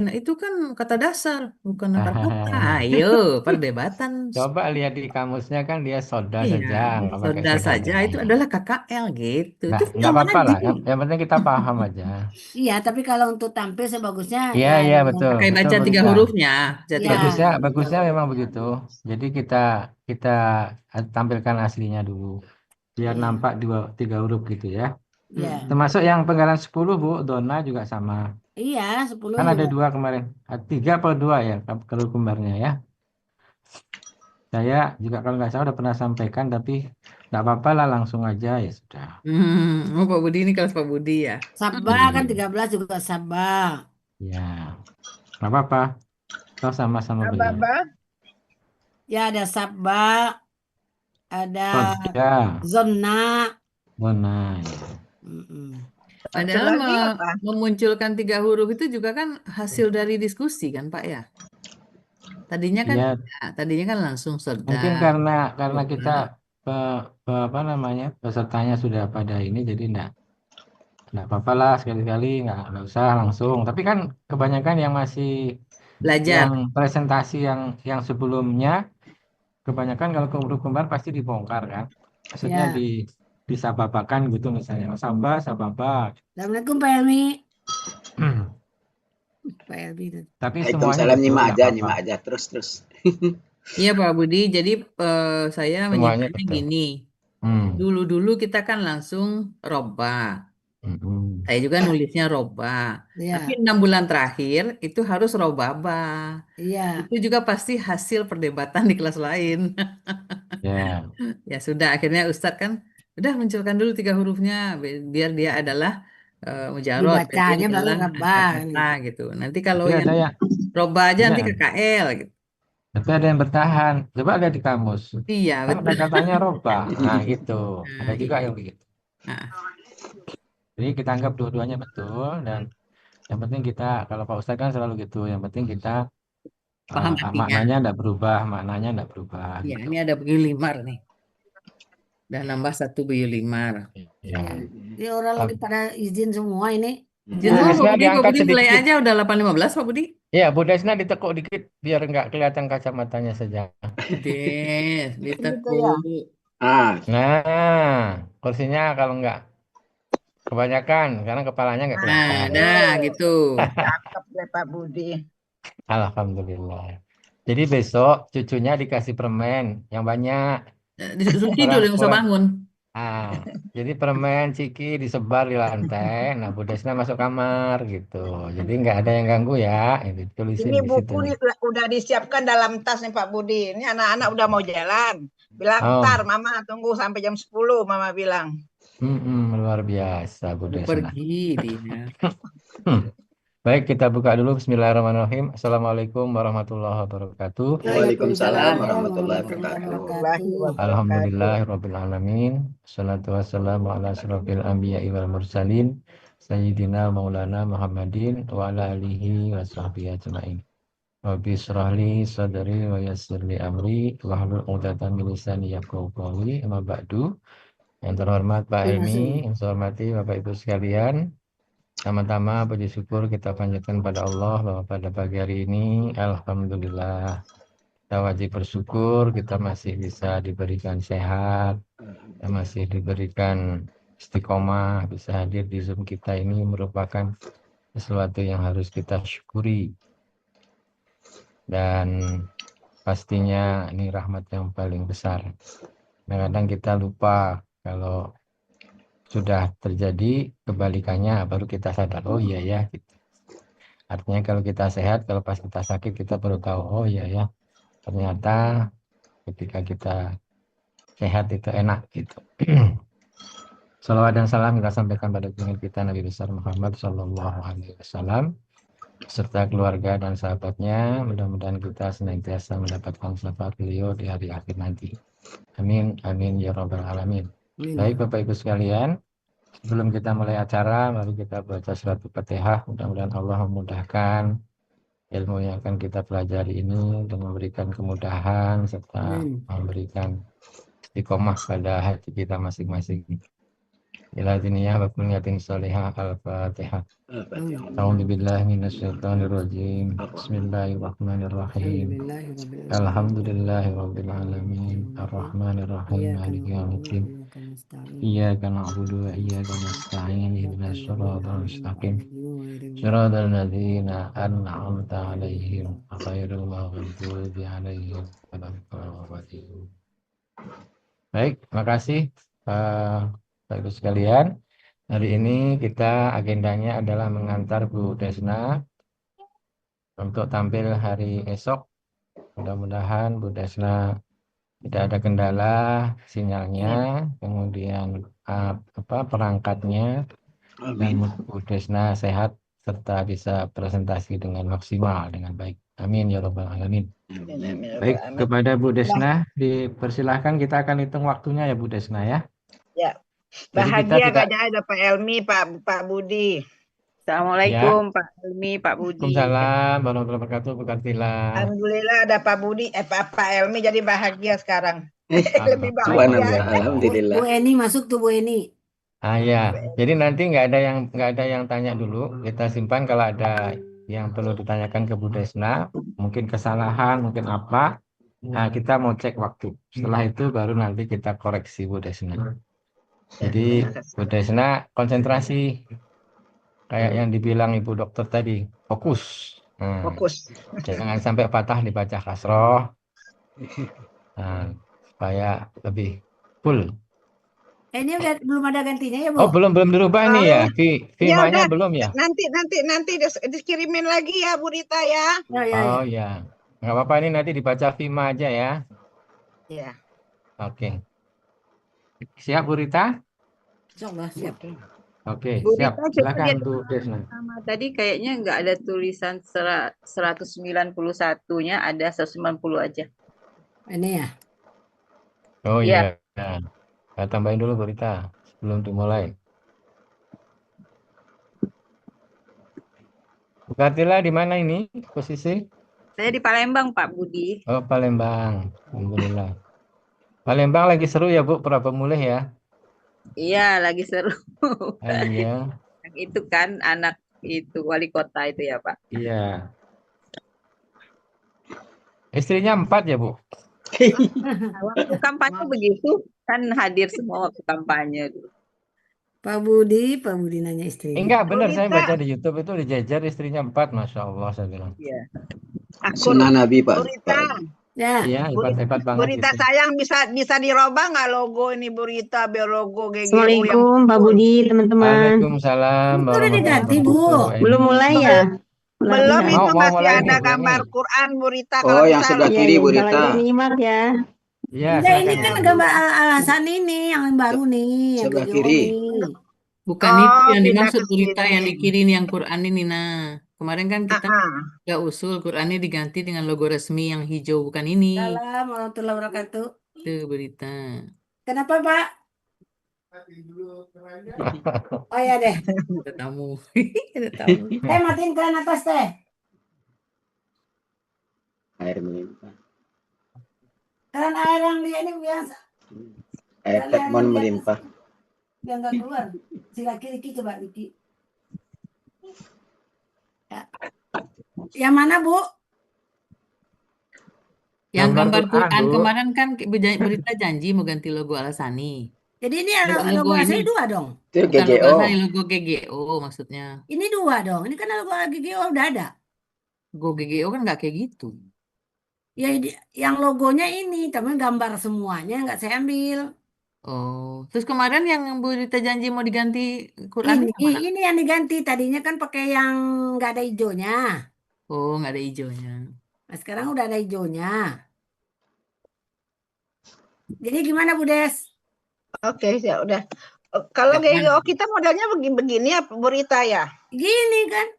Nah, itu kan kata dasar, bukan akar kata. Ayo, perdebatan. Coba lihat di kamusnya kan dia soda Iya, saja, nggak pakai soda soda saja itu jalan. adalah KKL gitu. Itu Nggak zaman apa-apa aja. lah. Yang penting kita paham aja. Iya, tapi kalau untuk tampil sebagusnya Iya, ya iya yang betul, Pakai betul baca Bu tiga Rika. hurufnya, baca tiga ya Bagusnya, huruf. bagusnya memang begitu. Jadi kita tampilkan aslinya dulu, biar iya nampak dua tiga huruf gitu ya. iya Mm-mm. Termasuk yang penggalan 10 Bu, Dona juga sama. iya 10 Kan ada juga. dua kemarin, tiga atau dua ya kalau kembarnya ya. Saya juga kalau nggak salah udah pernah sampaikan, tapi nggak apa-apa lah langsung aja ya sudah. Oh, Pak Budi ini kelas Pak Budi ya. Sabah kan Iya, 13 juga Sabah. ya, nggak apa-apa. Toh sama-sama beliau. Ababa, Ya ada Sabah, ada Soda, Zona. Dona ya. Mm-mm. satu Padahal lagi apa? memunculkan tiga huruf itu juga kan hasil dari diskusi kan Pak ya. Tadinya kan Iya, tidak, tadinya kan langsung soda, mungkin karena coba. kita apa namanya pesertanya sudah pada ini, jadi enggak apa-apa lah sekali-kali nggak usah langsung. Tapi kan kebanyakan yang masih yang Belajar. presentasi yang sebelumnya, kebanyakan kalau ke huruf kembar pasti dibongkar kan. Maksudnya Ya, disababakan gitu misalnya. Samba, sababa. Assalamualaikum Pak Helmi. Pak Helmi itu. Tapi semuanya Waalaikumsalam, betul, nggak apa-apa. nyimak aja terus terus. Iya Pak Budi, jadi saya Semuanya menyimpulkannya betul. gini. Hmm. Dulu-dulu kita kan langsung roba. Hmm. Saya juga nulisnya roba. Tapi Ya, 6 bulan terakhir itu harus robaba. iya. Itu juga pasti hasil perdebatan di kelas lain. Ya. Ya sudah, akhirnya Ustadz kan udah munculkan dulu tiga hurufnya biar dia adalah mujarot, biar dia Dibacanya baru adalah rebah kan kata-kata gitu. gitu. Nanti kalau Tapi yang ada yang roba aja nanti ya, KKL gitu. tapi ada yang bertahan. Coba lihat di kamus. Iya Kan ada betul. katanya roba. Nah, gitu. Ada Nah, juga itu. yang begitu. Nah, Jadi kita anggap dua-duanya betul dan yang penting kita kalau Pak Ustadz kan selalu gitu. Yang penting kita paham artinya. maknanya enggak berubah, maknanya enggak berubah Iya, gitu. ini ada Buyulimar nih. Udah nambah satu Buyulimar. Iya. Ya. Ini orang lagi pada izin semua ini. Izin Bu semua Desna Pak diangkat Budi mulai sedikit. aja udah 8.15 Pak Budi. Ya, Bu Desna ditekuk dikit biar enggak kelihatan kacamatanya saja. Udah, Gitu ya. ditekuk. Ah, Nah, kursinya kalau enggak kebanyakan, karena kepalanya enggak Nah, Nah, kelihatan. dah tuh, gitu. cakep deh Pak Budi. Alhamdulillah. Jadi besok cucunya dikasih permen yang banyak. Disuruh tidur Pulang, yang usah pulang. bangun. Ah, jadi permen ciki disebar di lantai. Nah, Bu Desna masuk kamar gitu. Jadi nggak ada yang ganggu ya. Itu tulisin Ini di buku situnya. nih udah disiapkan dalam tas nih Pak Budi. Ini anak-anak udah mau jalan. Bilang, ntar Oh, Mama tunggu sampai jam 10, Mama bilang. luar biasa Bu Mau Desna. pergi dia. Hmm. Baik, kita buka dulu. Bismillahirrahmanirrahim. Assalamualaikum warahmatullahi wabarakatuh. waalaikumsalam Waalaikumsalam warahmatullahi warahmatullahi wabarakatuh. Warahmatullahi wabarakatuh. wabarakatuh. Alhamdulillahirrahmanirrahim. Salatu wassalamu ala asrofil anbiya'i wal mursalin. Sayyidina Maulana Muhammadin wa ala alihi wa sahbihi ajma'in. Rabbi syrahli sadri wa yassirli amri wahlul 'uqdatam min lisani yafqahu qawli. Amma ba'du. Yang terhormat Pak Terima Helmi, kasih. yang saya hormati Bapak Ibu sekalian. Pertama-tama puji syukur kita panjatkan pada Allah bahwa pada pagi hari ini alhamdulillah kita wajib bersyukur kita masih bisa diberikan sehat, kita masih diberikan istiqomah, bisa hadir di Zoom kita ini merupakan sesuatu yang harus kita syukuri dan pastinya ini rahmat yang paling besar. Kadang-kadang kita lupa kalau sudah terjadi kebalikannya baru kita sadar, oh iya ya gitu. Artinya kalau kita sehat, kalau pas kita sakit kita baru tahu, oh iya ya, ternyata ketika kita sehat itu enak gitu. Salawat dan salam kita sampaikan pada junjungan kita Nabi besar Muhammad Sallallahu Alaihi Wasallam serta keluarga dan sahabatnya. Mudah-mudahan kita senantiasa mendapatkan syafaat beliau di hari akhir nanti. Amin, amin ya robbal alamin. Baik Amin. Bapak Ibu sekalian, sebelum kita mulai acara, mari kita baca surat Al-Fatihah. Mudah-mudahan Allah memudahkan ilmu yang akan kita pelajari ini dan memberikan kemudahan serta Amin. memberikan istiqomah pada hati kita masing-masing. ila diniyah wa kulliyatin sholihah. Al-Fatihah. Al-Fatihah. A'udzu billahi minasyaitonir rajim. Bismillahirrahmanirrahim. Alhamdulillahirabbil alamin. Alhamdulillahirabbil alamin. Arrahmanir rahim. Iyyaka Maliki na'budu wa yaumiddin. iyyaka nasta'in. Iyyaka na'budu wa iyyaka nasta'in. Ihdinas siratal mustaqim. Siratal ladzina an'amta 'alaihim ghairil maghdubi 'alaihim waladdallin. Baik, makasih Bapak Ibu sekalian. Hari ini kita agendanya adalah mengantar Bu Desna untuk tampil hari esok. Mudah-mudahan Bu Desna tidak ada kendala sinyalnya, kemudian perangkatnya, dan Amin. Bu Desna sehat serta bisa presentasi dengan maksimal dengan baik. Amin ya rabbal alamin. Amin, amin, Baik, amin. kepada Bu Desna dipersilahkan, kita akan hitung waktunya ya Bu Desna ya. Ya. Jadi kita Bahagia tidak. kayaknya ada Pak Elmi, Pak Budi. Assalamualaikum Pak Helmi, Pak Budi. Waalaikumsalam warahmatullahi wabarakatuh, Bu Kartila. Alhamdulillah ada Pak Budi, Pak Elmi jadi bahagia sekarang. Lebih Subhanallah. bahagia. Alhamdulillah. Bu Eni masuk tuh Bu Eni. Ya, jadi nanti nggak ada yang tanya dulu. Kita simpan, kalau ada yang perlu ditanyakan ke Bu Desna, mungkin kesalahan, mungkin apa. Nah, kita mau cek waktu. Setelah itu baru nanti kita koreksi Bu Desna. Jadi Bu Desna konsentrasi, kayak yang dibilang Ibu Dokter tadi, fokus. Nah, Fokus. jangan sampai patah dibaca kasroh. Nah, supaya lebih full. Ini udah belum ada gantinya ya, Bu? Oh, belum dirubah nih ya. Ya Filmanya udah. belum ya? Nanti dikirimin lagi ya Bu Rita ya. Ya. Oh ya, nggak apa-apa, ini nanti dibaca Vima aja ya. Ya. Oke. Siap Bu Rita? Insyaallah siap. Oke, Bu siap. Rita, coba Silakan lihat Bu Desna. sama tadi kayaknya nggak ada tulisan 191-nya, ada 190 aja. Ini ya. Oh Iya. iya. Saya tambahin dulu Bu Rita sebelum dimulai. Bu Kartila di mana ini posisi? Saya di Palembang Pak Budi. Oh, Palembang. Alhamdulillah. Palembang lagi seru ya Bu, Pemulih ya? Iya, lagi seru. Iya. Yang itu kan anak itu wali kota itu ya Pak. Iya. Istrinya 4 ya Bu? Waktu kampanye begitu kan hadir semua waktu kampanye. Pak Budi nanya istrinya. Enggak, benar, saya Rita. baca di YouTube itu dijejer istrinya 4, Masya Allah saya bilang. Iya. Sunnah Nabi Pak. Bu Rita. Ya. Iya, hebat Bu banget Rita itu. sayang bisa dirubah nggak logo ini Bu Rita biar logo GGU yang Assalamualaikum Pak Budi, teman-teman. Waalaikumsalam Itu udah diganti, Bu. warahmatullahi Belum mulai ya? belum Pelatihan. itu Mau masih mulai ada nih, Bu gambar Eni. Quran Bu Rita Oh, kalau yang bisa sebelah Iya, kiri Bu kalau Rita. itu nyimak ya. Iya, Enggak, ini silakan. kan gambar alasan ini yang baru nih, yang Sebelah GGO kiri. nih. Bukan itu yang pindah dimaksud ke Bu Rita, sini. yang di kiri ini yang Quran ini. Nah, kemarin kan kita nggak usul Qurannya diganti dengan logo resmi yang hijau, bukan ini. Salam warahmatullahi wabarakatuh. Itu Bu Rita. Kenapa, Pak? Oh ya deh. Ada tamu. Ada tamu. Matiin keran atas teh. Air melimpah. Keran air yang dia ini biasa. Air tekmon melimpah. Biar nggak keluar. Si laki-laki coba Riki. Ya. Yang mana, Bu? Yang gambar Quran, Quran Bu. kemarin kan Berita janji mau ganti logo Alasani. Jadi ini Logo logo saya ini. dua dong. Itu Bukan logo GGO. Alasani, logo GGO maksudnya. Ini dua dong. Ini kan logo GGO udah ada. Logo GGO kan nggak kayak gitu. Ya yang logonya ini, tapi gambar semuanya nggak saya ambil. Oh, terus kemarin yang Bu Rita janji mau diganti Qurannya yang mana? Ini yang diganti. Tadinya kan pakai yang nggak ada hijaunya. Oh, nggak ada hijaunya. Nah, sekarang udah ada hijaunya. Jadi gimana, Bu Des? Oke, ya udah. Kalau GGO kita modelnya begini ya Bu Rita ya. Gini kan.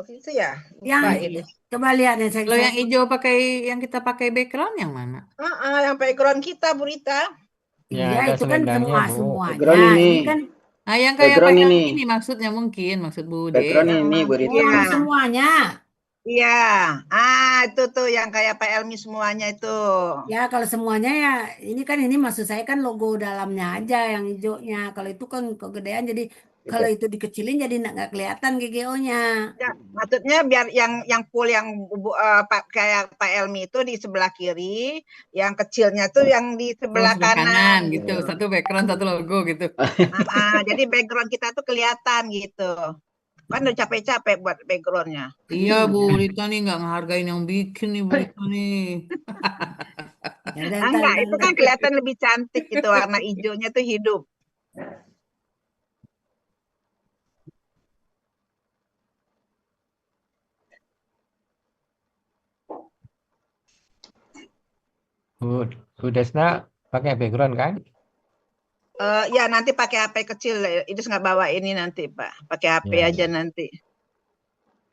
Oh, itu ya. Yang Lupa ini. coba lihat deh saya. Kalau yang hijau yang kita pakai background yang mana? Yang background kita Bu Rita. Ya, Iya, ada itu kan selendangnya, Bu. semuanya. Background ini. kan Ah, yang kayak Background pakai ini. ini maksudnya mungkin maksud Bu Background Des. ini Bu Rita. Iya. semuanya. Iya. Itu tuh yang kayak Pak Elmi semuanya itu. Ya kalau semuanya ya ini maksud saya kan logo dalamnya aja yang hijaunya. Kalau itu kan kegedean jadi kalau itu dikecilin jadi nggak kelihatan GGO-nya. Ya, maksudnya biar yang full yang kayak Pak Elmi itu di sebelah kiri, yang kecilnya tuh yang di Oh, sebelah sebelah kanan kanan gitu. gitu. Satu background, satu logo gitu. Jadi background kita tuh kelihatan gitu. Kan udah capek-capek buat backgroundnya. Iya, Bu Rita nih nggak ngehargain yang bikin nih, Bu Rita nih. Ya udah ntar, Enggak, ntar, itu ntar. kan kelihatan lebih cantik gitu, warna hijaunya tuh hidup. Bu Desna pakai background kan? Ya nanti pakai HP kecil, Idris nggak bawa ini nanti Pak, pakai HP Ya, aja ya. nanti.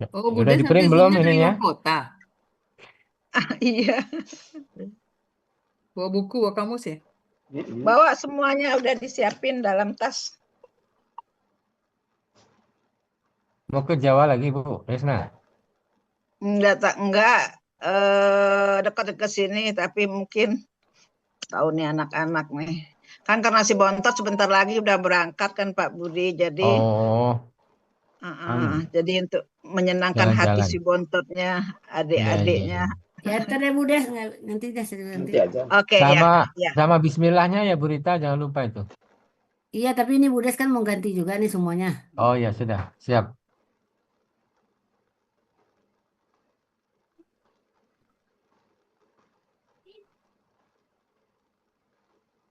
Oh, Bu Udah Des di nanti print belum Zoom-nya dari ininya? luar kota. Iya, Bawa buku, bawa kamus ya? bawa semuanya udah disiapin dalam tas. Mau ke Jawa lagi Bu Desna? Enggak, dekat-dekat sini, tapi mungkin tahu nih anak-anak nih. Kan karena si Bontot sebentar lagi udah berangkat kan Pak Budi, jadi Oh, jadi untuk menyenangkan hati jalan-jalan. si Bontotnya, Iya, iya, adik-adiknya. iya. Ya ntar deh Bu Des, nanti deh nanti. Nanti aja. Oke ya, Sama ya. sama Bismillahnya ya Bu Rita, jangan lupa itu. Iya tapi ini Bu Des kan mau ganti juga nih semuanya. Oh ya sudah, siap.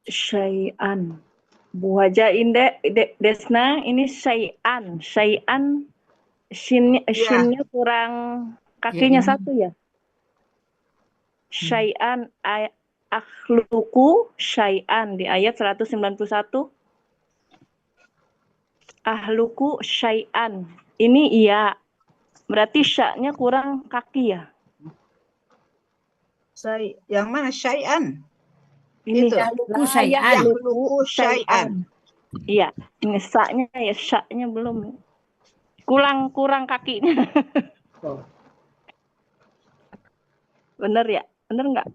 Syai'an. Bu Haja Desna ini syai'an. Syai'an shinnya kurang kakinya ini. satu ya. Syai'an akhluku syai'an di ayat 191. Ahluku syai'an. Ini iya. Berarti sya-nya kurang kaki ya. Yang mana Syai'an? Ini Itu. Ahluku la syai'an. yahluku syai'an. Iya, ini sa-nya ya sya-nya belum. Kurang kakinya. Bener ya? Bener nggak?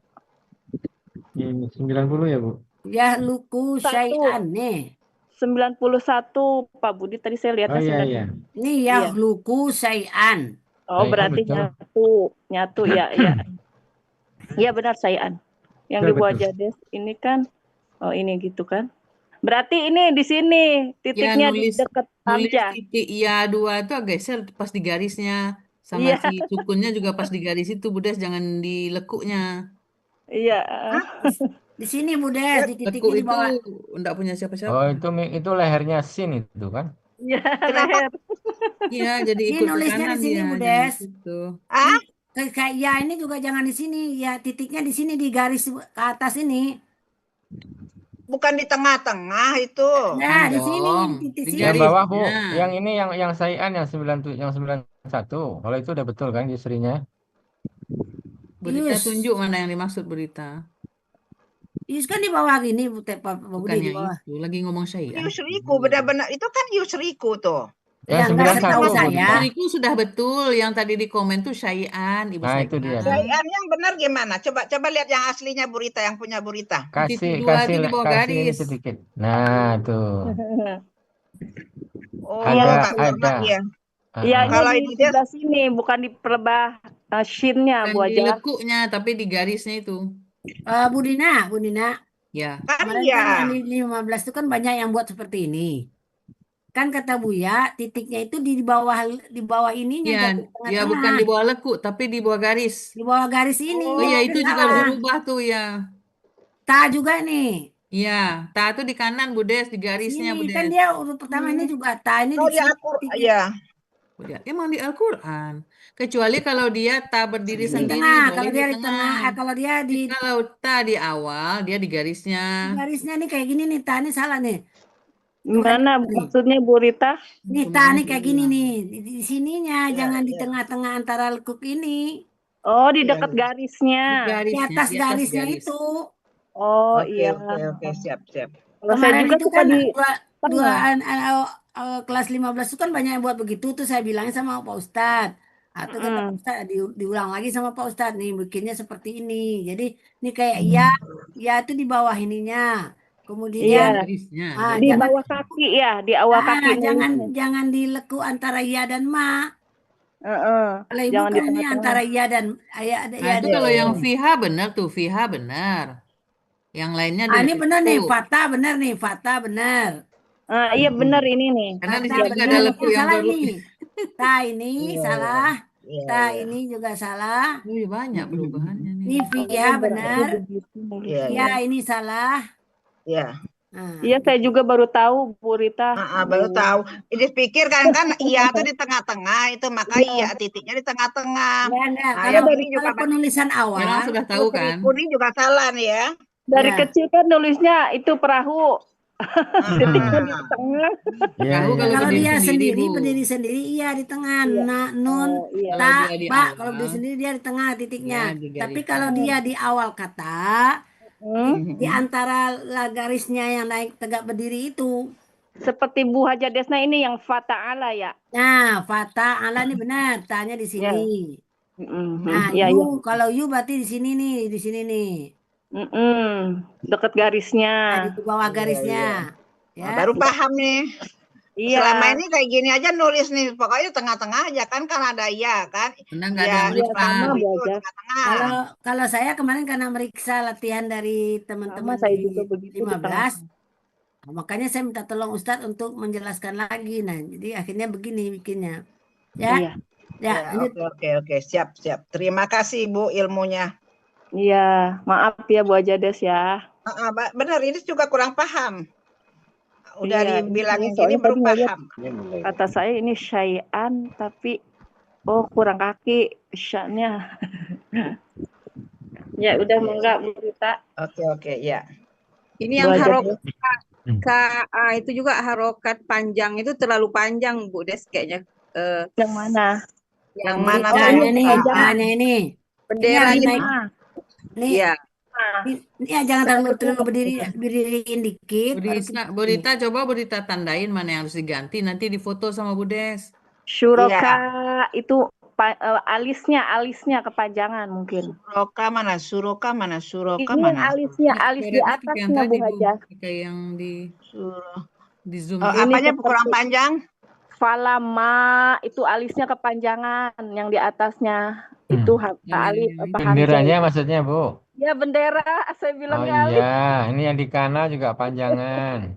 Ini 90 ya Bu? Yahluku syai'an nih. 91 Pak Budi tadi saya Oh lihatnya iya 90. iya. Ini yahluku syai'an. Oh, Syai'an berarti betul. nyatu ya ya. Iya benar syai'an. Yang Betul, di buah betul. jades ini kan ini gitu kan. Berarti ini di sini titiknya di dekat nulis hamzah. titik ya 2 itu geser pas di garisnya. Sama Iya. si sukunnya juga pas di garis itu, Bu Des, jangan di lekuknya. Iya. Di sini Bu Des, di Lekuk titiknya di itu bawah. enggak punya siapa-siapa. Oh itu lehernya sin itu kan? Iya, Kenapa? leher. Iya, jadi Ini ikut ke nulisnya kanan di sini dia, Bu jangan Des. di situ. Kayak ya ini juga jangan di sini. Ya titiknya di sini di garis ke atas ini. Bukan di tengah-tengah itu. Nah, di sini Dong, di titik di sini. Yang bawah Bu, garisnya. yang ini yang Syai'an yang 91. Kalau itu udah betul kan istrinya? Berita Yus. tunjuk mana yang dimaksud berita. Yus kan di bawah gini Bu Pak Budi Bukannya di bawah. itu, lagi ngomong Syai'an. Yusriku, benar-benar. Itu kan Yusriku tuh. Ya Yang enggak 91 setahu Bu saya. Rita. Istriku sudah betul, yang tadi di komen tuh Syai'an, Ibu Nah itu dia. Syai'an. Syai'an yang benar gimana? Coba lihat yang aslinya Burita, yang punya Burita. Titik Kasih 2 itu di bawah kasih ini garis. sedikit. Nah tuh. Oh, Ada, Pak Norman ada. ya. Iya, Kalau ini ini di dia sebelah sini, bukan di pelebah shinnya Bu Bukan di Haja. lekuknya, tapi di garisnya itu. Bu Dina. Ya. kan Kemarin ya. kan yang di 15 itu kan banyak yang buat seperti ini. Kan kata Buya, titiknya itu di bawah ininya, Ya, jangan di ya bukan tengah-tengah. di bawah lekuk, tapi di bawah garis. Di bawah garis ini. Oh ya, itu juga salah. berubah tuh ya. Ta juga nih. Iya, ta tuh di kanan Bu Des, di garisnya Bu Sini kan Des. dia urut pertama ini juga ta ini Oh, di di sini. Al-Qur'an. titiknya. Ya. Dia emang di Al-Qur'an. Kecuali kalau dia ta berdiri Di sendiri, tengah, boleh kalau di dia di tengah. tengah, kalau dia Tapi kalau ta di awal, dia di garisnya. garisnya nih kayak gini nih, ta ini salah nih. Mana maksudnya Bu Rita? Nih ta nih kayak gini nih, di sininya, Ya, jangan di ya. tengah-tengah antara lekuk ini. Oh, di Iya, dekat iya. garisnya. Di atas Di garisnya garis. itu. Oh Oke, iya. oke, siap. Kalau saya Kemarin juga itu suka kan di dua kelas 15 itu kan banyak yang buat begitu tuh saya bilangin sama Pak Ustadz. Atau kata Pak Mm. Ustadz, diulang lagi sama Pak Ustadz nih, bikinnya seperti ini. Jadi ini kayak ya, ya itu di bawah ininya. Kemudian Iya, Garisnya, di jangan bawah kaki ya, di awal kaki jangan nulisnya. jangan dileku antara ya dan ma. Heeh. Kalau ibu Jangan di kan ini tengah-tengah. antara ya dan ya ada Nah, ya itu dan kalau yang ini. fiha benar tuh, fiha benar. Yang lainnya Ah, ini benar nih, dileku. Fata benar nih, Fata benar. Ah, iya benar ini nih. Karena di Fata sini juga benar. ada Yang leku yang salah baru. ini. Ta ini Iya, salah. iya, Ta iya. ini juga salah. Oh, iya, banyak perubahannya nih. Ini Oh, Via berarti benar. begitu Iya, nulisnya. Ya iya. ini salah. Iya. Nah, Iya, saya juga baru tahu, Bu Rita. Baru tahu. Jadi pikir kan iya tuh di tengah-tengah itu, maka Iya. iya titiknya di tengah-tengah. ya enggak. Nah, Kalau yang ini juga kalau penulisan Sekarang awal, sudah tahu kalau kan? kuning juga salah nih ya. Dari ya. kecil kan nulisnya itu perahu. Titiknya di Ah, tengah. Iya, Perahu iya, kalau Kalau berdiri dia sendiri, Bu. berdiri sendiri, iya di tengah. Iya. Nah, nun, Oh, iya. Kalau ta, dia di ba. Kalau berdiri awal, sendiri dia di tengah titiknya. dia di Tapi garis. kalau dia di awal kata, Hmm. di antara garisnya yang naik tegak berdiri itu. Seperti Bu Haja Desna ini yang fata'ala ya. Nah, fata ala ini benar, tanya di sini. Nah, Iya, iya. kalau you berarti di sini nih, di sini nih. Dekat garisnya. Nah, di bawah Iya, garisnya. iya. Ya. Baru paham nih. Iya. Selama ini kayak gini aja nulis nih, pokoknya tengah-tengah aja kan ada iya kan. Benar nggak ada Ya, yang Iya, lupa. sama itu Bu Haja. tengah-tengah. Kalau saya kemarin karena meriksa latihan dari Sama teman-teman saya di juga begitu di 15, tengah. nah, makanya saya minta tolong Ustadz untuk menjelaskan lagi. Nah, jadi akhirnya begini bikinnya. Ya, Iya. ya, Ya, lanjut. oke. Siap. Terima kasih Bu ilmunya. Iya, maaf ya Bu Haja Des ya. Benar, ini juga kurang paham. Udah Iya, dibilangin soalnya gini baru tadi ngeliat paham. kata saya ini syai'an tapi kurang kaki sya-nya. Ya udah enggak Bu Rita. Oke, ya. Ini Bu yang Haja harokat Des. KA itu juga harokat panjang itu terlalu panjang Bu Des kayaknya. Yang mana? Yang mana ini Hanya ini nih, panjang. hanya ini. bendera Ini ini. naik. Nih, Iya. ini ya, jangan terlalu berdiriin dikit. Bu Rita, coba Bu Rita tandain mana yang harus diganti. Nanti difoto sama Bu Des. Syuroka itu alisnya kepanjangan mungkin. Suroka mana? Ini alisnya, alis di Coretnya pakai yang atasnya Bu tadi, Haja. pakai yang di zoom. Apanya seperti- kurang panjang? Falama itu alisnya kepanjangan, yang di atasnya itu alis apa Benderanya maksudnya, Bu? Ya bendera, saya Oh bilangnya alis. iya, ini yang di kanan juga panjangan.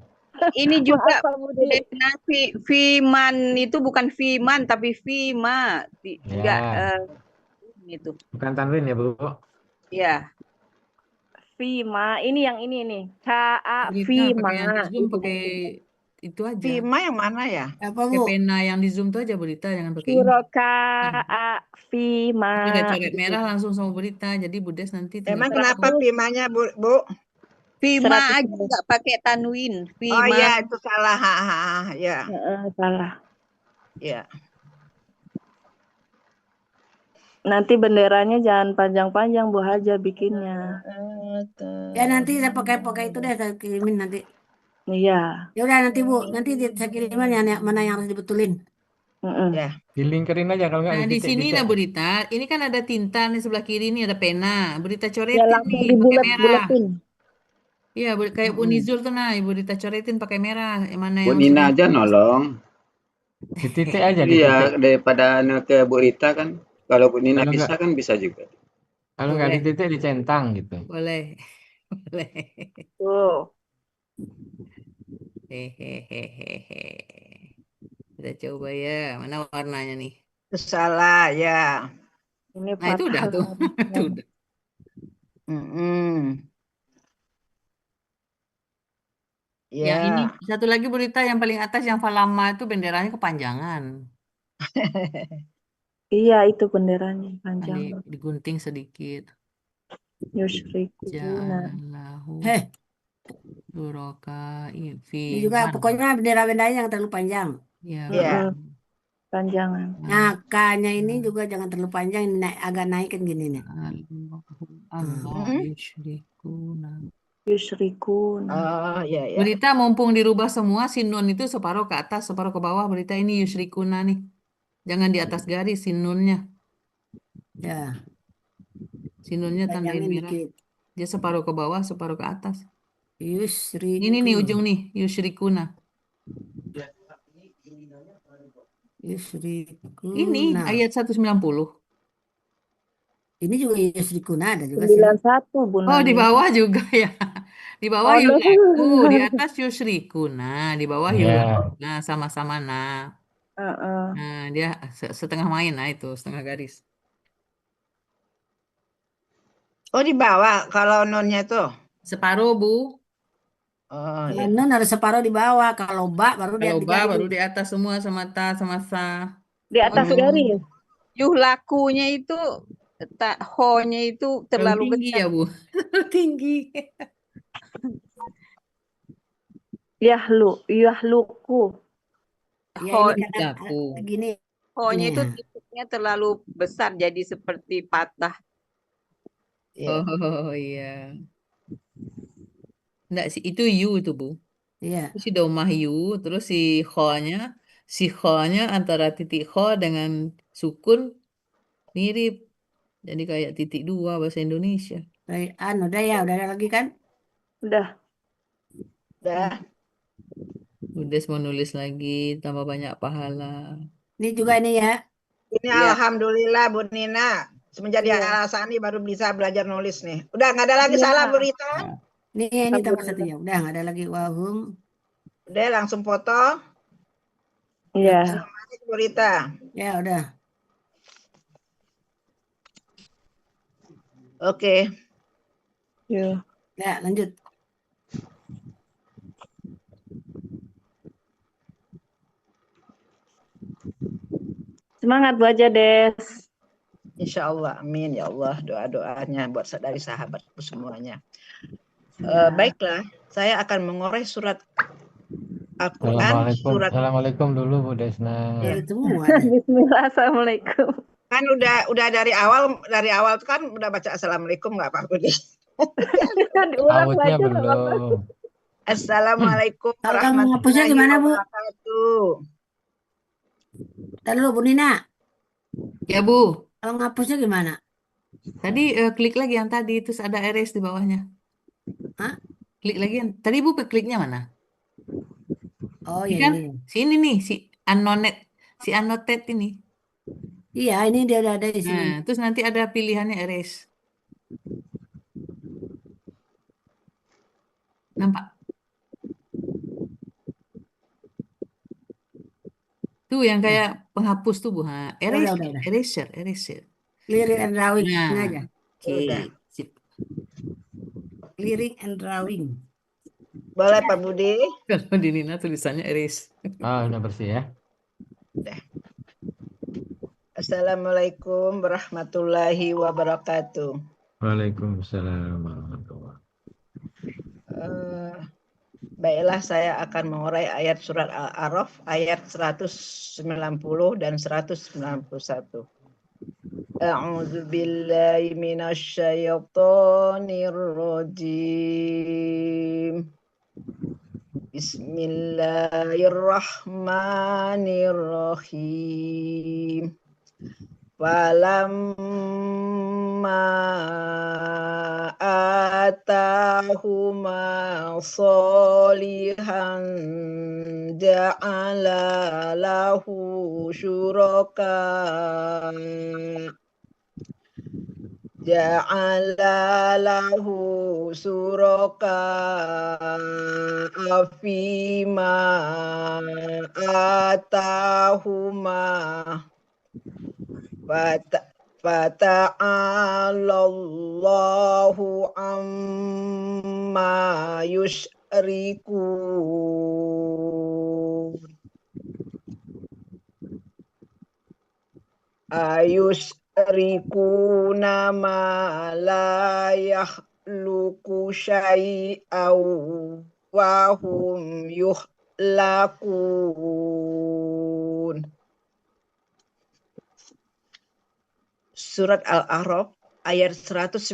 Ini juga Apa, Bu Di? Viman itu bukan Viman tapi Vima. Enggak itu. Bukan tanwin ya, Bu? Ya. Vima, ini yang ini nih. K-A Rita, Vima. pakai yang di zoom, pakai itu aja. Vima yang mana ya? Apa, Pakai Bu? pena yang di zoom tuh aja, Bu Rita, jangan pakai ini. Suroka Vima. Ada coret merah langsung sama Bu Rita, jadi Bu Des nanti Emang tinggal kenapa Vimanya, Bu? Vima 100. aja enggak pakai tanwin. Vima. Oh iya, itu salah. Ya. Salah. Ya. Nanti benderanya jangan panjang-panjang Bu Haja bikinnya. Ya nanti saya pakai itu deh, saya kirimin nanti. Iya. Ya udah nanti Bu, nanti saya kirimin mana yang harus dibetulin. Ya. Dilingkerin aja kalau nggak Nah, di sini nah Bu Rita, ini kan ada tinta nih sebelah kiri ini ada pena. Bu Rita coretin Ya langsung nih pakai merah. dibulet-buletin. Iya, kayak Bu Nizul tuh nah, Bu Rita coretin pakai merah. Yang mana Bu yang Nina harus aja nolong. Di titik aja, di Iya, titik. daripada ke Bu Rita kan. Kalau Bu Nina Kalau bisa kan bisa juga. Kalau nggak di Boleh. titik dicentang gitu. Boleh. Boleh. Tuh. Hehehehe. Kita coba ya, mana warnanya nih? Itu salah, ya. Ini Nah, itu udah tuh. Itu udah. Ya. Yang ini satu lagi berita yang paling atas yang Falama itu benderanya kepanjangan. Iya, itu benderanya panjang. Digunting sedikit. Yusrikuna. Ja'alallahu Heh, Suroka ini juga pokoknya bendera-benderanya yang terlalu panjang. Ya. Panjangan. Nah, K-nya ini juga jangan terlalu panjang, ini agak naik kan gini nih. Allah yusyrikuna. Yusrikuna. Oh, ya. Berita mumpung dirubah semua, si nun itu separuh ke atas, separuh ke bawah. Berita ini yusyrikuna nih. Jangan di atas garis si nunnya. Ya, Sinunnya tandain panjangin merah. dikit. Dia separuh ke bawah, separuh ke atas. Ini nih Yusriku. ujung nih, yusrikuna. Ini Yusrikuna. ayat 190. Ini juga Yusrikuna ada juga sini. 91 Bu Oh, di Nani. bawah juga ya. Di bawah Oh, no. yulaku, di atas yusrikuna, di bawah Ya, yulakuna, sama-sama na. Heeh. Nah, dia setengah main, nah itu, setengah garis. Oh, di bawah kalau nunnya itu. Separuh, Bu. Oh, Kalau ya. nun harus separuh di bawah. Kalau ba baru dia Kalau di ba baru garis. di atas semua sama ta sama sa. Di atas Oh. garis. Yuhlakunya itu ho-nya itu Terlalu terlalu tinggi besar. ya, Bu. Terlalu tinggi. Yahluku. Ya Ho, ini karena Yulaku. gini. ho-nya Gini itu ya. titiknya terlalu besar jadi seperti patah. Iya. Oh iya. Enggak sih, itu yu itu, Bu. Iya. Itu si domah yu, terus si kho-nya antara titik kho dengan sukun mirip. Jadi kayak titik dua bahasa Indonesia. Udah ya, udah ada lagi kan? Udah. Udah. Udah mau nulis lagi, tambah banyak pahala. Ini juga ini ya. Ini Iya. alhamdulillah Bu Nina. Semenjak Iya. Alasani baru bisa belajar nulis nih. Udah nggak ada lagi Iya. salah Bu Rita. Ini tambah satu Alhamdulillah. ya. Udah nggak ada lagi wahum. Udah langsung foto. Iya. Bu Rita. Ya udah. Oke. Yuk. Ya lanjut. Semangat Bu aja, Des. Insya Allah, amin ya Allah, doa-doanya buat dari sahabatku semuanya. Baiklah, saya akan mengurai surat Al-Quran, surat Assalamualaikum dulu Bu Desna. Ya semua. Bismillah, Assalamualaikum. kan udah dari awal kan udah baca assalamualaikum nggak apa-apa deh. Diulang Awutnya aja nggak apa-apa. belum. Assalamualaikum Kalau kamu ngapusnya warahmatullahi gimana, Bu? wabarakatuh. Ntar dulu Bu Nina. Ya, Bu. Kalau ngapusnya gimana? Tadi klik lagi yang tadi, terus ada erase di bawahnya. Hah? Klik lagi yang tadi Bu kliknya mana? Oh Ini ya kan ini. sini nih si annotate ini. Iya ini dia udah ada di sini. Nah, terus nanti ada pilihannya erase. Nampak? Tuh yang kayak penghapus tuh Bu. Ha, Udah. erasure. Clearing and drawing Nah, aja. oke. Udah. Sip. Clearing and drawing. Boleh Pak Budi? Kalau di Nina tulisannya erase. Udah bersih ya. Assalamualaikum warahmatullahi wabarakatuh. Waalaikumsalam warahmatullahi Baiklah, saya akan mengurai ayat surat Al-A'raf ayat 190 dan 191. A'udzu billahi minasyaitonir rajim. Bismillahirrahmanirrahim. Falamma atahuma solihan ja'ala lahu syuraka fima atahuma Fata'alallahu amma yusyrikun. Ayusyrikuna ma la yakhluqu syai'aw wa hum yukhlaqun. Surat Al-A'raf ayat 190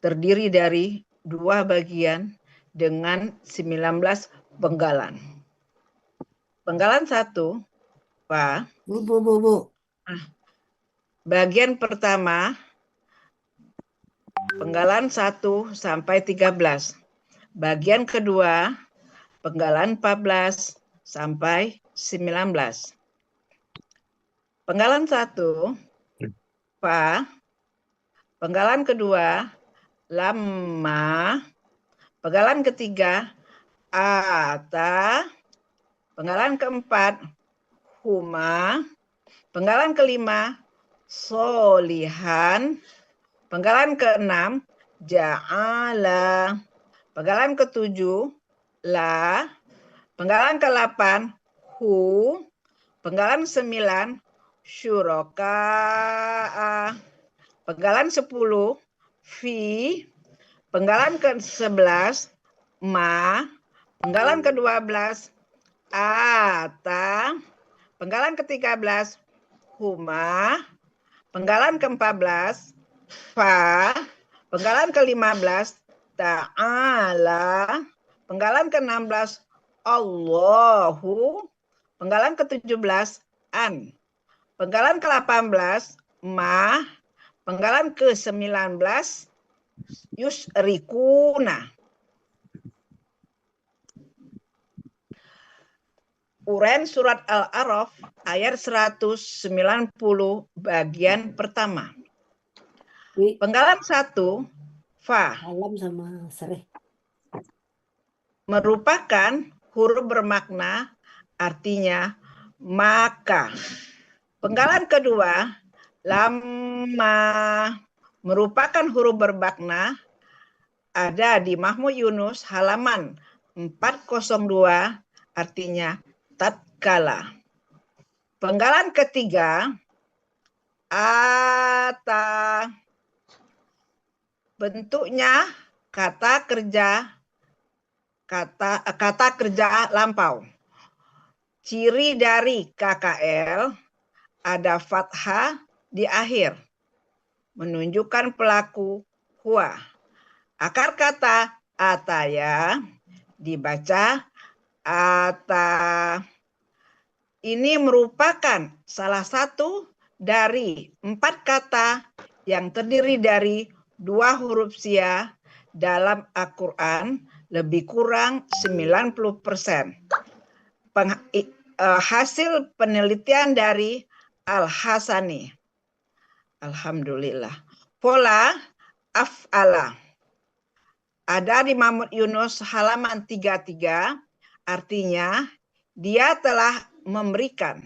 terdiri dari 2 bagian dengan 19 penggalan. Penggalan 1, Pak. Bu. Bagian pertama, penggalan 1 sampai 13. Bagian kedua, penggalan 14 sampai 19. Penggalan 1, fa. Penggalan kedua, lamma. Penggalan ketiga, ata. Penggalan keempat, huma. Penggalan kelima, solihan. Penggalan keenam, ja'ala. Penggalan ketujuh, la. Penggalan ke-8, hu. Penggalan 9, syuraka'a. Penggalan 10, fi. Penggalan ke-11, ma. Penggalan ke-12, ata. Penggalan ke-13, huma. Penggalan ke-14, fa. Penggalan ke-15, ta'ala. Penggalan ke-16, Allahu. Penggalan ke-17, an. Penggalan ke-18, ma. Penggalan ke-19, yusrikuna. Uraian surat Al-A'raf ayat 190 bagian pertama. Penggalan 1, fa. Alam sama sereh. Merupakan huruf bermakna, artinya maka. Penggalan kedua, lamma. Merupakan huruf bermakna, ada di Mahmud Yunus halaman 402, artinya tatkala. Penggalan ketiga, ata. Bentuknya kata kerja lampau. Ciri dari KKL ada fathah di akhir, menunjukkan pelaku huwa. Akar kata ataya dibaca ata. Ini merupakan salah satu dari 4 kata yang terdiri dari 2 huruf sia dalam Al-Quran, lebih kurang 90%. Hasil penelitian dari Al-Hasani. Alhamdulillah. Pola af'ala. Ada di Mahmud Yunus halaman 33, artinya dia telah memberikan.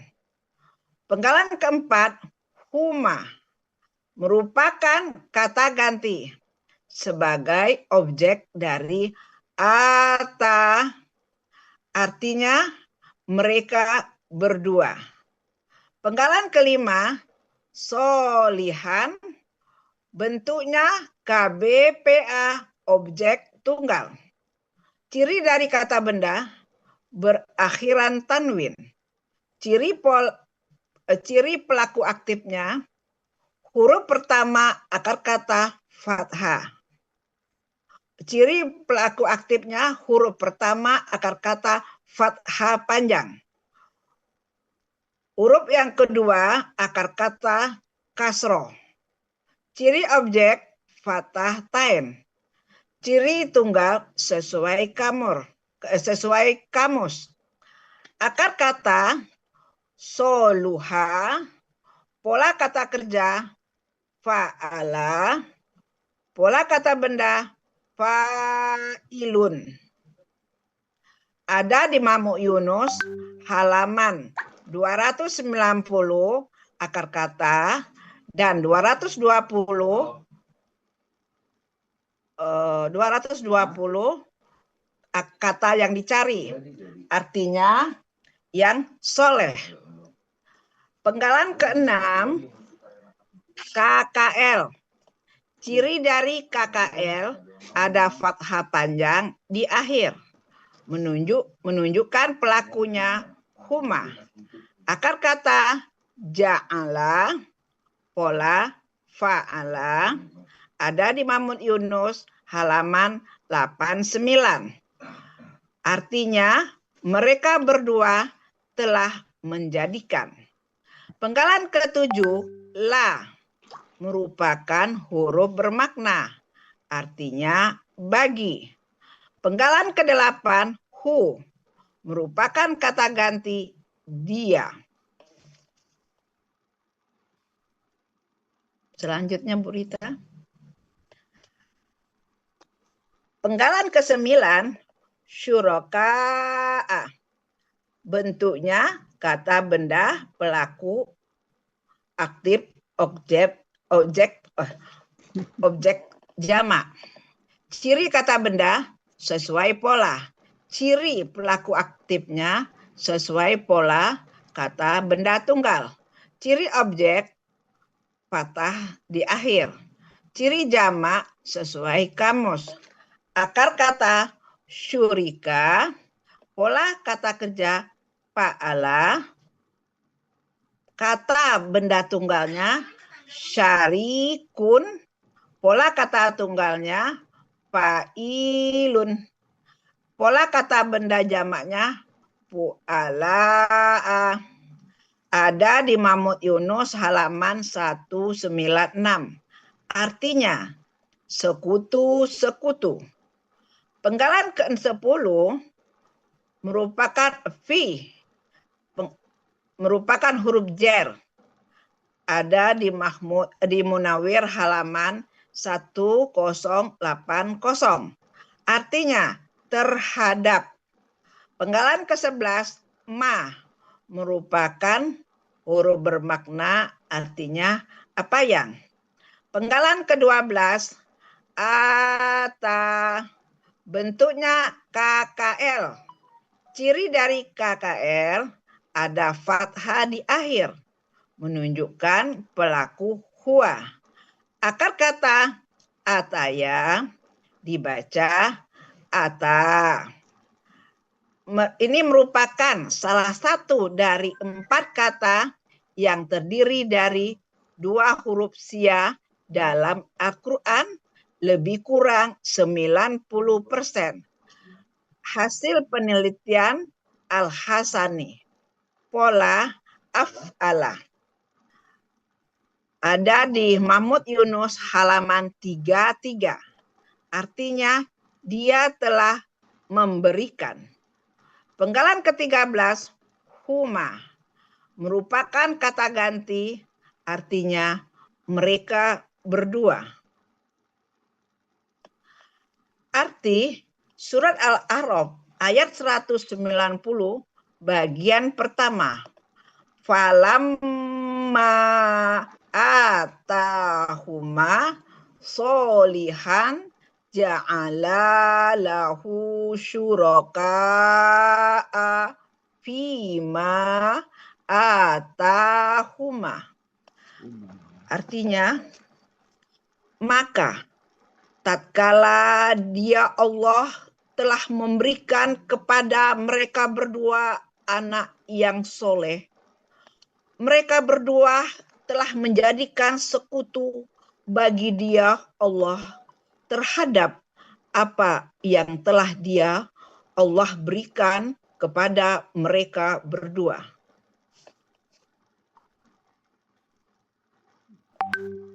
Penggalan keempat, huma. Merupakan kata ganti sebagai objek dari ata. Artinya mereka berdua. Penggalan kelima, solihan. Bentuknya KBPA, objek tunggal. Ciri dari kata benda berakhiran tanwin. Ciri pelaku aktifnya, huruf pertama akar kata fathah. Ciri pelaku aktifnya, huruf pertama akar kata fathah panjang. Huruf yang kedua akar kata kasroh. Ciri objek fathah tain. Ciri tunggal sesuai kamus. Akar kata soluha. Pola kata kerja fa'ala. Pola kata benda fa'ilun. Ada di Mahmud Yunus halaman 290 akar kata dan 220 kata yang dicari, artinya yang soleh. Penggalan ke-6, KKL. Ciri dari KKL ada fathah panjang di akhir, menunjukkan pelakunya huma. Akar kata ja'ala, pola fa'ala, ada di Mahmud Yunus halaman 89. Artinya mereka berdua telah menjadikan. Penggalan ke-7, la merupakan huruf bermakna, artinya bagi. Penggalan ke-8, hu merupakan kata ganti dia. Selanjutnya Bu Rita. Penggalan ke-9, syuraka'a. Bentuknya kata benda, pelaku, aktif, objek jamak. Ciri kata benda sesuai pola. Ciri pelaku aktifnya sesuai pola kata benda tunggal. Ciri objek fathah di akhir. Ciri jamak sesuai kamus. Akar kata syurika, pola kata kerja fa'ala, kata benda tunggalnya syarikun, pola kata tunggalnya fa'ilun, pola kata benda jamaknya fu'ala. Ada di Mahmud Yunus halaman 196. Artinya sekutu-sekutu. Penggalan ke-10 merupakan merupakan huruf jar. Ada di Munawir halaman 1080. Artinya terhadap. Penggalan ke-11 ma merupakan huruf bermakna, artinya apa yang. Penggalan ke-12 ata, bentuknya KKL. Ciri dari KKL ada fathah di akhir, menunjukkan pelaku huwa. Akar kata ataya dibaca ata. Ini merupakan salah satu dari 4 kata yang terdiri dari 2 huruf sia dalam Al-Quran, lebih kurang 90%. Hasil penelitian Al-Hasani, pola af'ala. Ada di Mahmud Yunus halaman 33. Artinya dia telah memberikan. Penggalan ke-13 huma merupakan kata ganti, artinya mereka berdua. Arti surat Al-A'raf ayat 190 bagian pertama. Falamma atahuma solihan ja'ala lahu syuraka'a fima atahuma. Artinya, maka tatkala dia Allah telah memberikan kepada mereka berdua anak yang soleh, mereka berdua telah menjadikan sekutu bagi dia Allah terhadap apa yang telah dia Allah berikan kepada mereka berdua.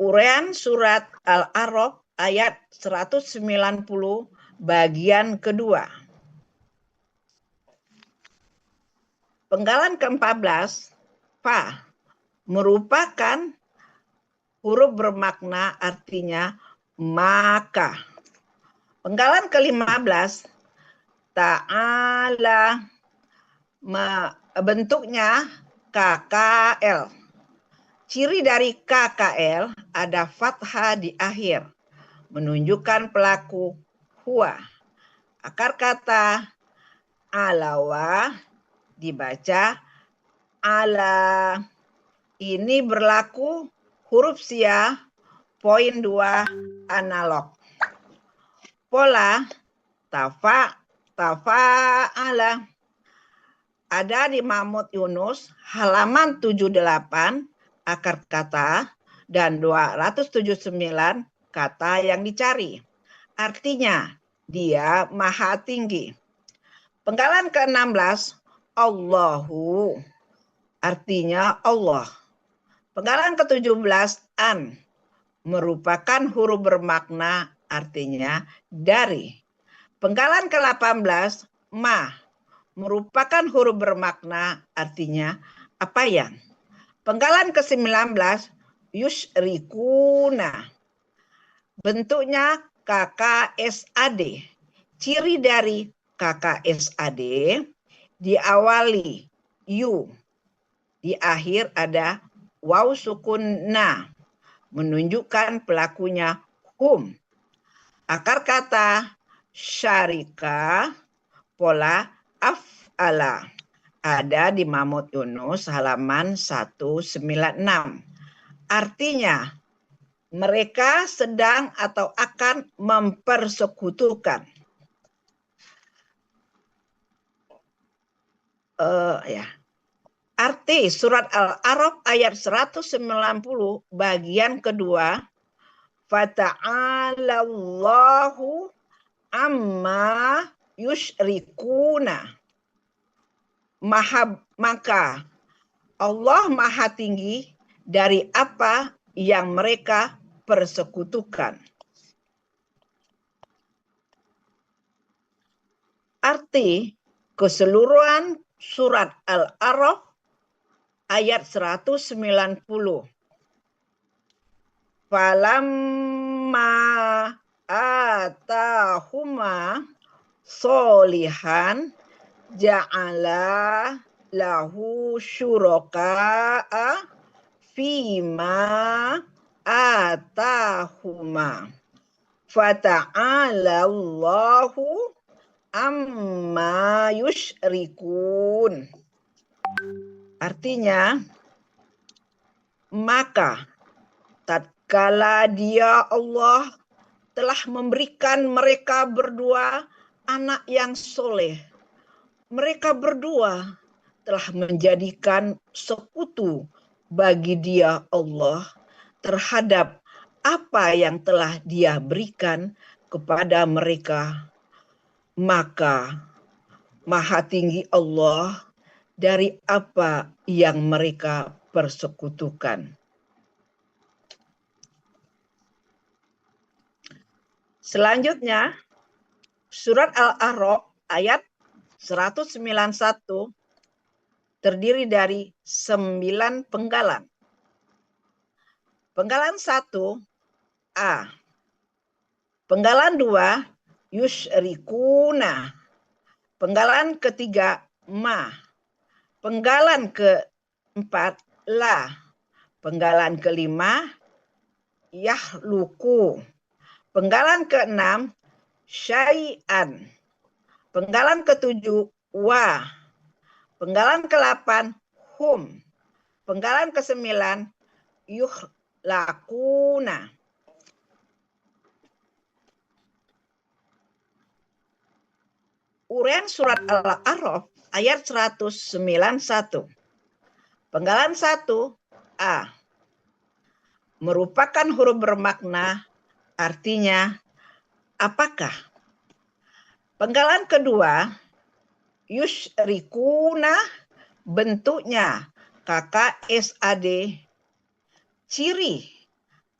Uraian surat Al-A'raf ayat 190 bagian kedua. Penggalan ke-14 fa merupakan huruf bermakna, artinya maka. Penggalan ke-15 ta'ala, bentuknya KKL. Ciri dari KKL ada fathah di akhir, menunjukkan pelaku huwa. Akar kata alawa dibaca ala. Ini berlaku huruf sia poin 2 analog. Pola tafa'ala ada di Mahmud Yunus halaman 78, akar kata dan 279 kata yang dicari. Artinya dia maha tinggi. Penggalan ke-16 Allahu, artinya Allah. Penggalan ke-17 an merupakan huruf bermakna, artinya dari. Penggalan ke-18 ma merupakan huruf bermakna, artinya apa yang. Penggalan ke-19 yusyrikuna, bentuknya KKSAD. Ciri dari KKSAD diawali yu, di akhir ada waw sukun na, menunjukkan pelakunya hum. Akar kata syarika, pola af'ala, ada di Mahmud Yunus halaman 196. Artinya, mereka sedang atau akan mempersekutukan. Arti surat Al-A'raf ayat 190 bagian kedua, fata'alallahu amma yusyrikuna. Maka Allah maha tinggi dari apa yang mereka persekutukan. Arti keseluruhan surat Al-A'raf ayat 190. Falamma atahuma solihan ja'ala lahu syuraka'a fima atahuma. Fata'alallahu amma yusyrikun. Artinya, maka tatkala Dia Allah telah memberikan mereka berdua anak yang soleh, mereka berdua telah menjadikan sekutu bagi Dia Allah terhadap apa yang telah Dia berikan kepada mereka. Maka maha tinggi Allah dari apa yang mereka persekutukan. Selanjutnya, surat Al-A'raf ayat 191 terdiri dari 9 penggalan. Penggalan 1 A. Penggalan 2 yusyrikuna. Penggalan ketiga ma. Penggalan keempat la. Penggalan kelima yahluku. Penggalan keenam syai'an. Penggalan ketujuh wa. Penggalan ke-8 hum. Penggalan ke-9 yuhlakuna. Uraian surat Al-A'raf ayat 191. Penggalan 1 A. Merupakan huruf bermakna, artinya apakah. Penggalan kedua yusyrikuna, bentuknya KKSAD. Ciri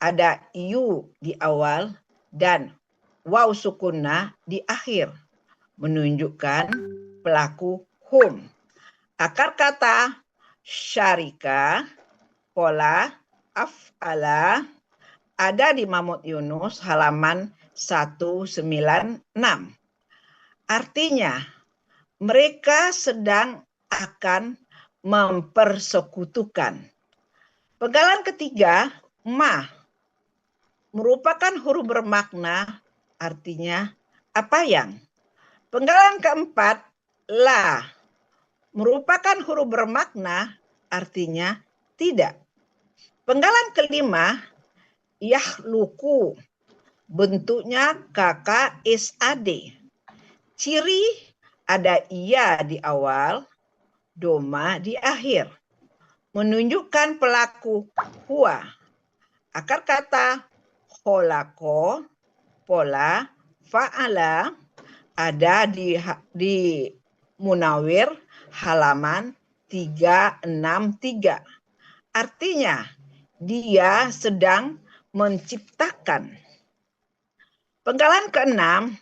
ada yu di awal dan waw sukunna di akhir, menunjukkan pelaku hum. Akar kata syarika, pola af'ala, ada di Mahmud Yunus halaman 196. Artinya, mereka sedang akan mempersekutukan. Penggalan ketiga, ma, merupakan huruf bermakna, artinya apa yang. Penggalan keempat, la, merupakan huruf bermakna, artinya tidak. Penggalan kelima, yahluku, bentuknya KKSAD. Ciri ada iya di awal, doma di akhir, menunjukkan pelaku huwa. Akar kata kholako, pola fa'ala, ada di Munawir halaman 363. Artinya dia sedang menciptakan. Penggalan keenam,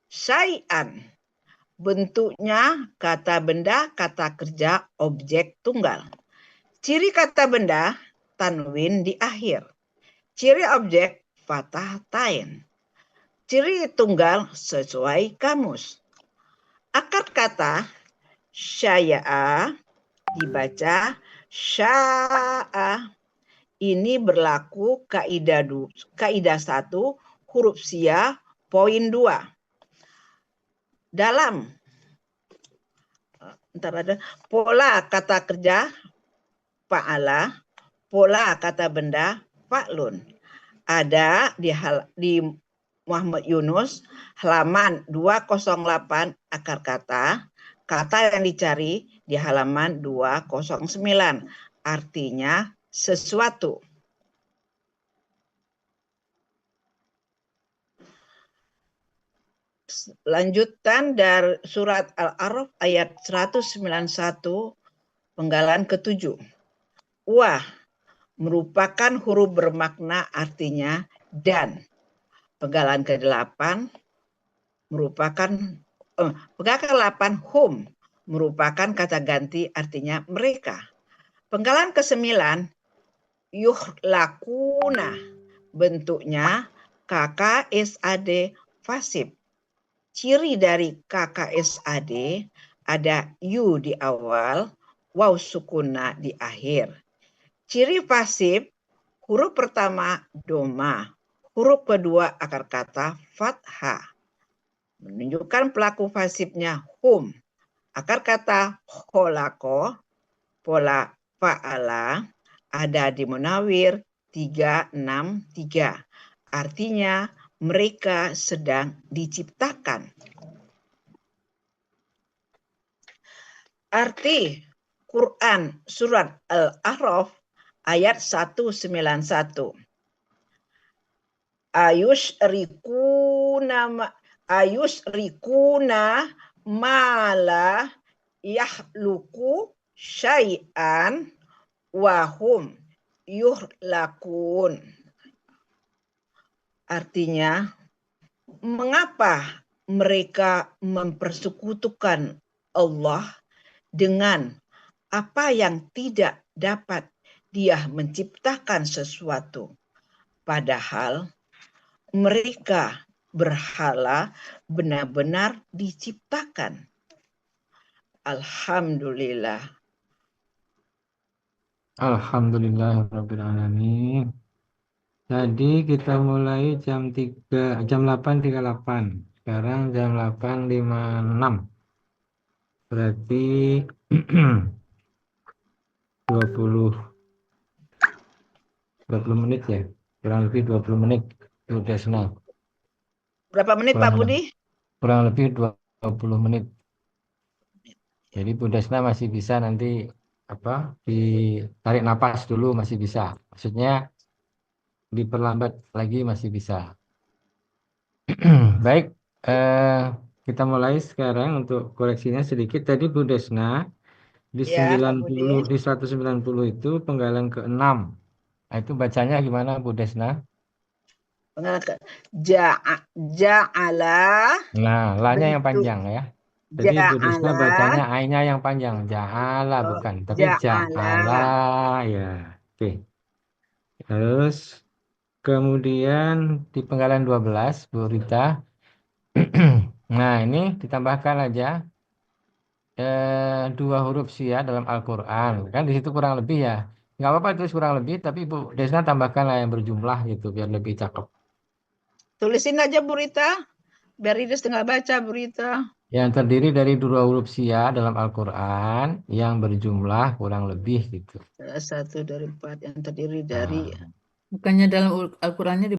syai'an. Bentuknya kata benda, kata kerja, objek tunggal. Ciri kata benda, tanwin di akhir. Ciri objek, fathah tain. Ciri tunggal sesuai kamus. Akar kata syaya'a dibaca sya'a. Ini berlaku kaidah 1 huruf sia poin 2. Dalam ada pola kata kerja fa'ala, pola kata benda fa'lun. Ada di Muhammad Yunus halaman 208 akar kata yang dicari di halaman 209. Artinya sesuatu. Lanjutan dari surat Al-A'raf ayat 191 penggalan ke-7. Wah merupakan huruf bermakna artinya dan. Penggalan ke-8 merupakan penggalan ke-8 hum merupakan kata ganti artinya mereka. Penggalan ke-9 yuhlakuna bentuknya KKSAD fasib. Ciri dari KKSAD ada yu di awal, waw sukuna di akhir. Ciri pasif, huruf pertama doma, huruf kedua akar kata fathah. Menunjukkan pelaku pasifnya hum. Akar kata kholako, pola fa'ala, ada di Munawir 363. Artinya mereka sedang diciptakan. Arti Quran surat Al-A'raf ayat 191. Ayusrikuna mala yahluku syai'an wahum yuhlakun. Artinya, mengapa mereka mempersekutukan Allah dengan apa yang tidak dapat Dia menciptakan sesuatu, padahal mereka berhala benar-benar diciptakan. Alhamdulillah. Alhamdulillahirabbil alamin. Tadi kita mulai jam 8.38. Sekarang jam 8.56. Berarti 20 menit ya. Kurang lebih 20 menit. Sudah senang. Berapa menit Pak Budi? Kurang lebih 20 menit. Jadi Bu Desna masih bisa nanti ditarik napas dulu masih bisa. Maksudnya diperlambat lagi masih bisa. Baik, kita mulai sekarang untuk koreksinya sedikit. Tadi Bu Desna di Ya, 90 di 190 itu penggalan ke-6. Nah, itu bacanya gimana Bu Desna? Penggalan ke ja'ala. Nah, la-nya yang panjang ya. Jadi Bu Desna bacanya ai-nya yang panjang, ja'ala bukan, tapi ja'ala ya. Oke. Terus kemudian di penggalan 12 Bu Rita. Nah, ini ditambahkan aja 2 huruf sia dalam Al-Qur'an. Kan di situ kurang lebih ya. Nggak apa-apa itu kurang lebih, tapi Bu Desna tambahkanlah yang berjumlah gitu biar lebih cakep. Tulisin aja Bu Rita, biar Ridis tinggal baca Bu Rita. Yang terdiri dari 2 huruf sia dalam Al-Qur'an yang berjumlah kurang lebih gitu. Salah satu dari 4 yang terdiri dari Bukannya dalam Al-Qur'annya